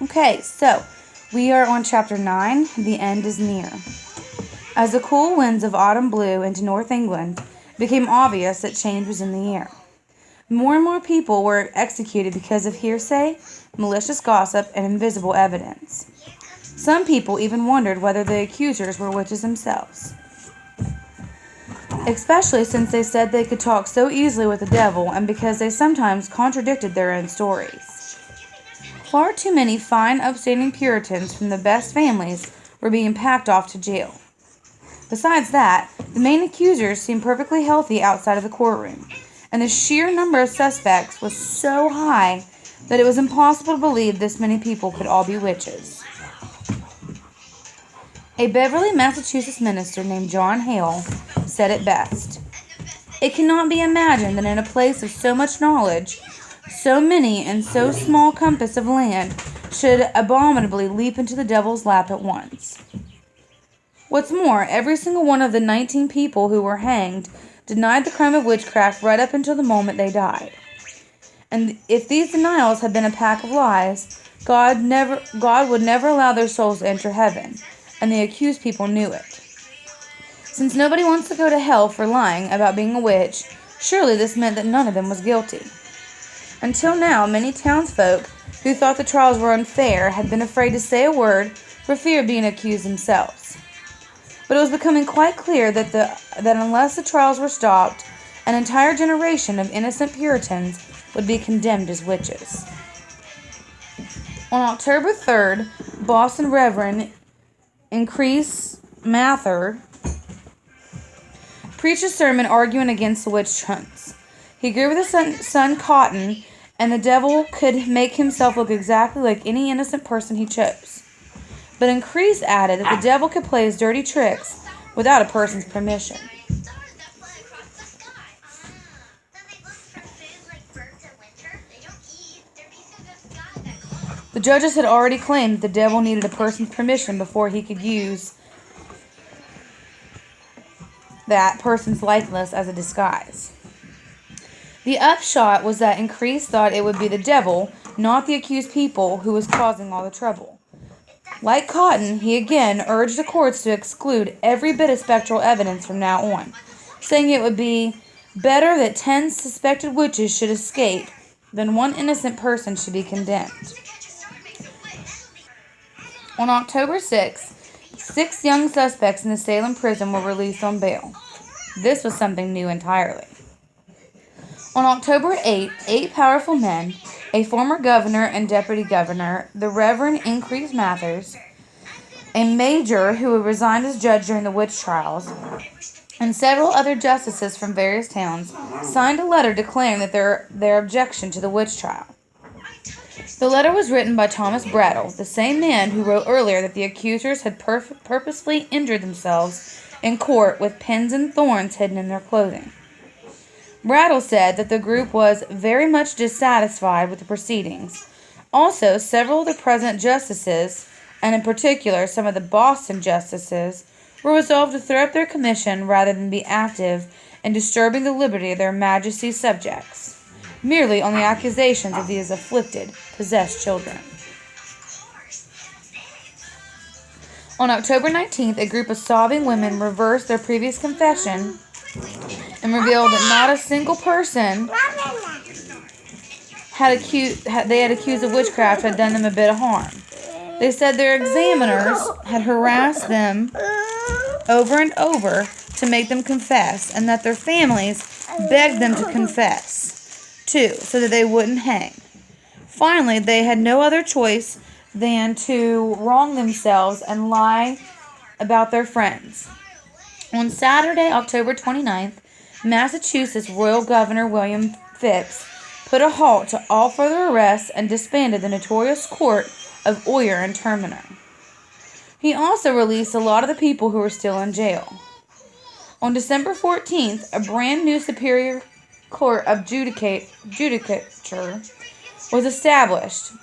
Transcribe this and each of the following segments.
Okay, so we are on chapter 9. The end is near. As the cool winds of autumn blew into North England, it became obvious that change was in the air. More and more people were executed because of hearsay, malicious gossip, and invisible evidence. Some people even wondered whether the accusers were witches themselves, especially since they said they could talk so easily with the devil and because they sometimes contradicted their own stories. Far too many fine, upstanding Puritans from the best families were being packed off to jail. Besides that, the main accusers seemed perfectly healthy outside of the courtroom, and the sheer number of suspects was so high that it was impossible to believe this many people could all be witches. A Beverly, Massachusetts minister named John Hale said it best. It cannot be imagined that in a place of so much knowledge, so many and so small compass of land should abominably leap into the devil's lap at once. What's more, every single one of the 19 people who were hanged denied the crime of witchcraft right up until the moment they died. And if these denials had been a pack of lies, God would never allow their souls to enter heaven, and the accused people knew it. Since nobody wants to go to hell for lying about being a witch, surely this meant that none of them was guilty. Until now, many townsfolk who thought the trials were unfair had been afraid to say a word for fear of being accused themselves. But it was becoming quite clear that unless the trials were stopped, an entire generation of innocent Puritans would be condemned as witches. On October 3rd, Boston Reverend Increase Mather preached a sermon arguing against the witch hunts. He agreed with his son Cotton, and the devil could make himself look exactly like any innocent person he chose. But Increase added that the devil could play his dirty tricks without a person's permission. The judges had already claimed that the devil needed a person's permission before he could use that person's likeness as a disguise. The upshot was that Increase thought it would be the devil, not the accused people, who was causing all the trouble. Like Cotton, he again urged the courts to exclude every bit of spectral evidence from now on, saying it would be better that 10 suspected witches should escape than one innocent person should be condemned. On October 6th, 6 young suspects in the Salem prison were released on bail. This was something new entirely. On October 8th, 8 powerful men, a former governor and deputy governor, the Reverend Increase Mathers, a major who had resigned as judge during the witch trials, and several other justices from various towns, signed a letter declaring that their objection to the witch trial. The letter was written by Thomas Brattle, the same man who wrote earlier that the accusers had purposely injured themselves in court with pins and thorns hidden in their clothing. Brattle said that the group was very much dissatisfied with the proceedings. Also, several of the present justices, and in particular some of the Boston justices, were resolved to throw up their commission rather than be active in disturbing the liberty of their Majesty's subjects, merely on the accusations of these afflicted, possessed children. On October 19th, a group of sobbing women reversed their previous confession and revealed that not a single person they had accused of witchcraft had done them a bit of harm. They said their examiners had harassed them over and over to make them confess, and that their families begged them to confess, too, so that they wouldn't hang. Finally, they had no other choice than to wrong themselves and lie about their friends. On Saturday, October 29th, Massachusetts Royal Governor William Phips put a halt to all further arrests and disbanded the notorious court of Oyer and Terminer. He also released a lot of the people who were still in jail. On December 14th, a brand new Superior Court of Judicature was established.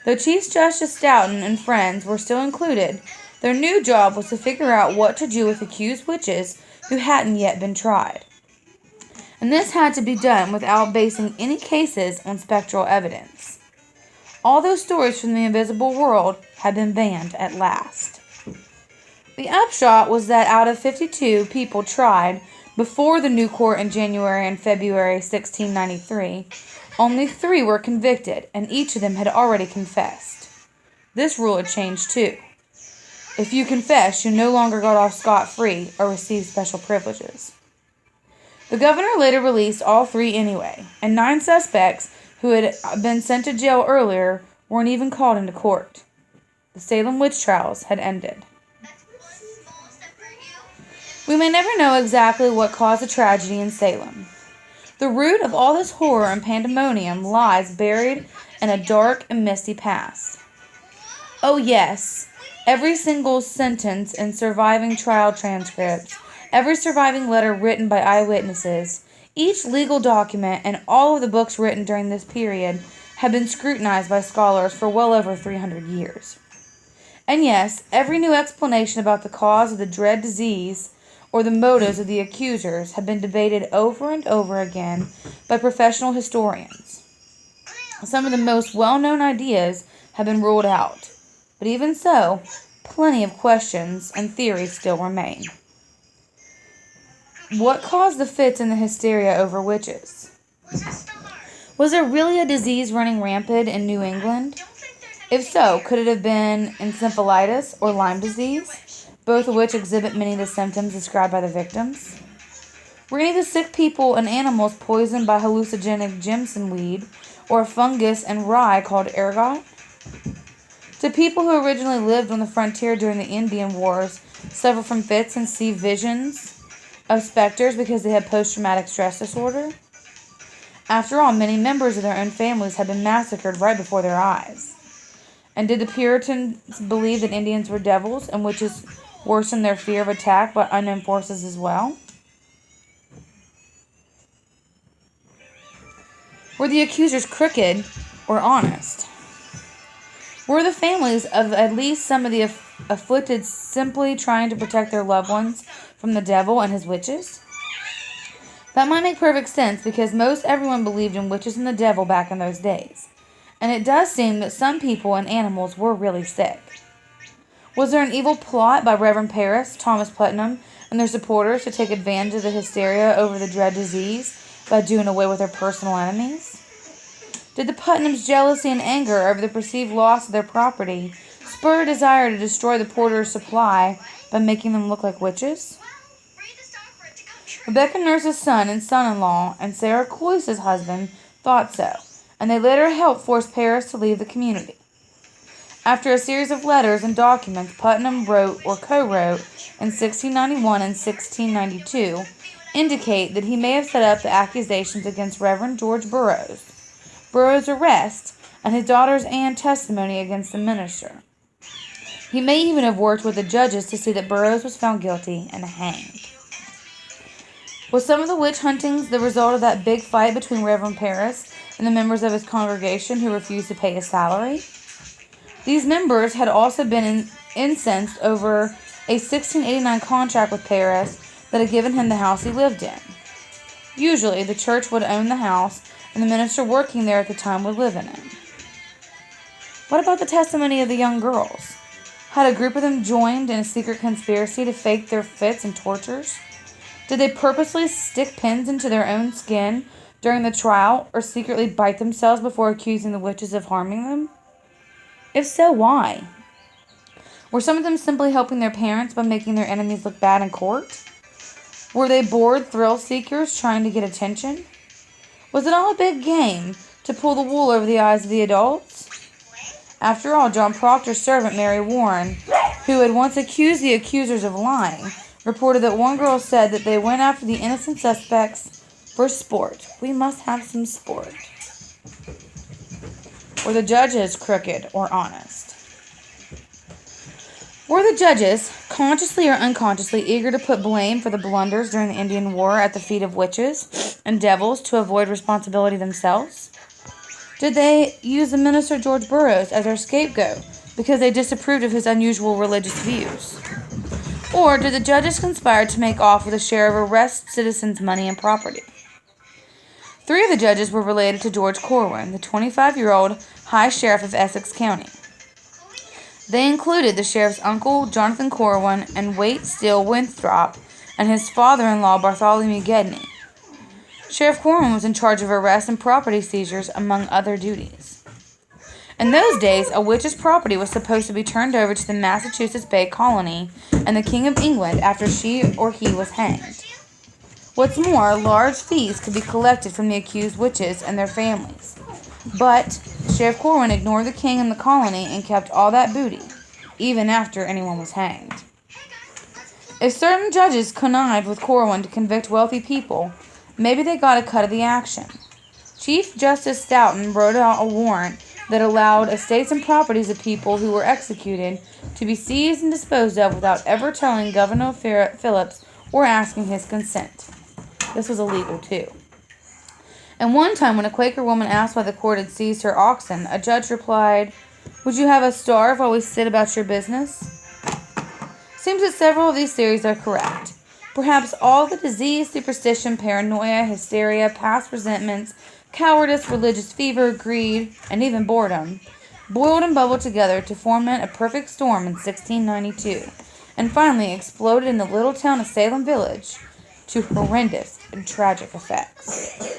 Though Chief Justice Stoughton and friends were still included, their new job was to figure out what to do with accused witches who hadn't yet been tried. And this had to be done without basing any cases on spectral evidence. All those stories from the invisible world had been banned at last. The upshot was that out of 52 people tried before the new court in January and February 1693, only 3 were convicted, and each of them had already confessed. This rule had changed too. If you confessed, you no longer got off scot-free or received special privileges. The governor later released all 3 anyway, and 9 suspects who had been sent to jail earlier weren't even called into court. The Salem witch trials had ended. We may never know exactly what caused the tragedy in Salem. The root of all this horror and pandemonium lies buried in a dark and misty past. Oh yes, every single sentence in surviving trial transcripts, every surviving letter written by eyewitnesses, each legal document, and all of the books written during this period have been scrutinized by scholars for well over 300 years. And yes, every new explanation about the cause of the dread disease or the motives of the accusers have been debated over and over again by professional historians. Some of the most well-known ideas have been ruled out, but even so, plenty of questions and theories still remain. What caused the fits and the hysteria over witches? Was there really a disease running rampant in New England? If so, could it have been encephalitis or Lyme disease, both of which exhibit many of the symptoms described by the victims? Were any of the sick people and animals poisoned by hallucinogenic Jimson weed or a fungus and rye called ergot? Did people who originally lived on the frontier during the Indian Wars suffer from fits and see visions of specters because they had post-traumatic stress disorder? After all, many members of their own families had been massacred right before their eyes. And did the Puritans believe that Indians were devils and witches worsened their fear of attack by unknown forces as well? Were the accusers crooked or honest? Were the families of at least some of the afflicted simply trying to protect their loved ones from the devil and his witches? That might make perfect sense because most everyone believed in witches and the devil back in those days. And it does seem that some people and animals were really sick. Was there an evil plot by Reverend Parris, Thomas Putnam, and their supporters to take advantage of the hysteria over the dread disease by doing away with their personal enemies? Did the Putnams' jealousy and anger over the perceived loss of their property spur a desire to destroy the Porter's supply by making them look like witches? Rebecca Nurse's son and son-in-law and Sarah Cloyce's husband thought so, and they later helped force Parris to leave the community. After a series of letters and documents Putnam wrote or co-wrote in 1691 and 1692 indicate that he may have set up the accusations against Reverend George Burroughs, Burroughs' arrest, and his daughter's Anne testimony against the minister. He may even have worked with the judges to see that Burroughs was found guilty and hanged. Was some of the witch huntings the result of that big fight between Reverend Parris and the members of his congregation who refused to pay his salary? These members had also been incensed over a 1689 contract with Parris that had given him the house he lived in. Usually, the church would own the house, and the minister working there at the time would live in it. What about the testimony of the young girls? Had a group of them joined in a secret conspiracy to fake their fits and tortures? Did they purposely stick pins into their own skin during the trial or secretly bite themselves before accusing the witches of harming them? If so, why? Were some of them simply helping their parents by making their enemies look bad in court? Were they bored thrill seekers trying to get attention? Was it all a big game to pull the wool over the eyes of the adults? After all, John Proctor's servant, Mary Warren, who had once accused the accusers of lying, reported that one girl said that they went after the innocent suspects for sport. We must have some sport. Were the judges crooked or honest? Were the judges, consciously or unconsciously, eager to put blame for the blunders during the Indian War at the feet of witches and devils to avoid responsibility themselves? Did they use the minister George Burroughs as their scapegoat because they disapproved of his unusual religious views? Or did the judges conspire to make off with a share of arrested citizens' money and property? 3 of the judges were related to George Corwin, the 25-year-old High Sheriff of Essex County. They included the sheriff's uncle, Jonathan Corwin, and Waite Steele Winthrop, and his father-in-law, Bartholomew Gedney. Sheriff Corwin was in charge of arrests and property seizures, among other duties. In those days, a witch's property was supposed to be turned over to the Massachusetts Bay Colony and the King of England after she or he was hanged. What's more, large fees could be collected from the accused witches and their families. But Sheriff Corwin ignored the king and the colony and kept all that booty, even after anyone was hanged. If certain judges connived with Corwin to convict wealthy people, maybe they got a cut of the action. Chief Justice Stoughton wrote out a warrant that allowed estates and properties of people who were executed to be seized and disposed of without ever telling Governor Phillips or asking his consent. This was illegal too. And one time when a Quaker woman asked why the court had seized her oxen, a judge replied, "Would you have us starve while we sit about your business?" Seems that several of these theories are correct. Perhaps all the disease, superstition, paranoia, hysteria, past resentments, cowardice, religious fever, greed, and even boredom boiled and bubbled together to foment a perfect storm in 1692, and finally exploded in the little town of Salem Village to horrendous and tragic effects.